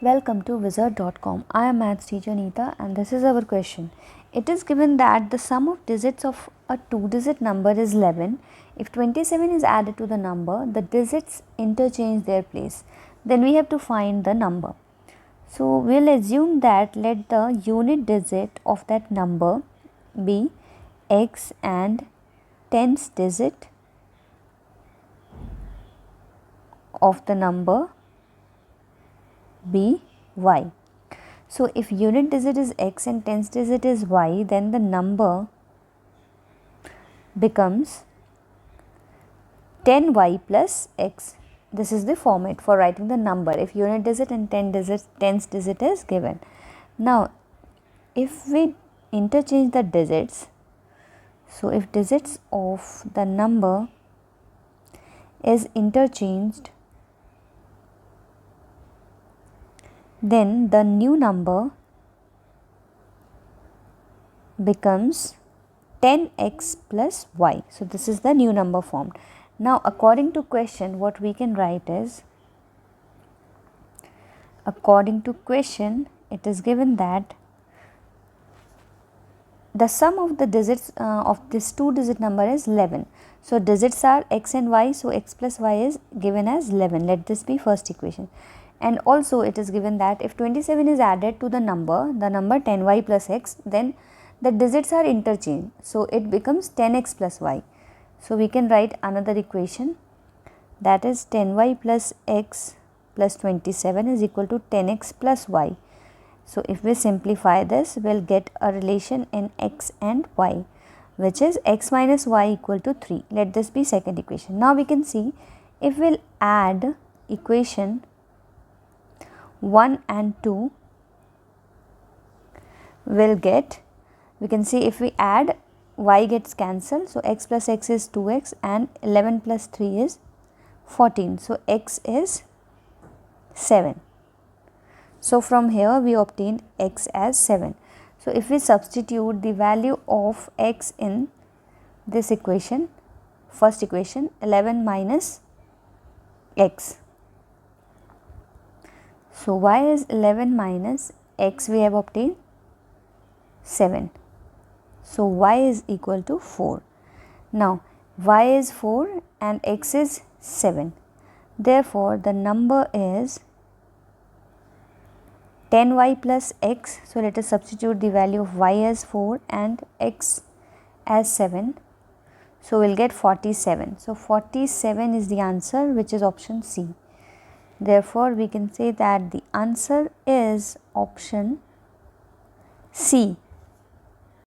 Welcome to Wizard.com. I am maths teacher Neeta and this is our question. It is given that the sum of digits of a 2-digit number is 11. If 27 is added to the number, the digits interchange their place. Then we have to find the number. So we'll assume that let the unit digit of that number be x and tens digit of the number be y. So if unit digit is x and tens digit is y, then the number becomes 10y plus x. This is the format for writing the number if unit digit and tens digit is given. Now if we interchange the digits, so if digits of the number is interchanged, then the new number becomes 10x plus y. So this is the new number formed. Now according to question, what we can write is, according to question it is given that the sum of the digits of this 2-digit number is 11. So digits are x and y, so x plus y is given as 11. Let this be first equation. And also it is given that if 27 is added to the number 10y plus x, then the digits are interchanged, so it becomes 10x plus y. So we can write another equation, that is 10y plus x plus 27 is equal to 10x plus y. So if we simplify this, we will get a relation in x and y, which is x minus y equal to 3. Let this be second equation. Now we can see if we will add equation 1 and 2, will get, we can see if we add, y gets cancelled, so x plus x is 2x and 11 plus 3 is 14. So x is 7. So from here we obtained x as 7. So if we substitute the value of x in this equation, first equation, 11 minus x. So y is 11 minus x, we have obtained 7. So y is equal to 4. Now y is 4 and x is 7. Therefore the number is 10y plus x. So let us substitute the value of y as 4 and x as 7. So we will get 47. So 47 is the answer, which is option C. Therefore we can say that the answer is option C,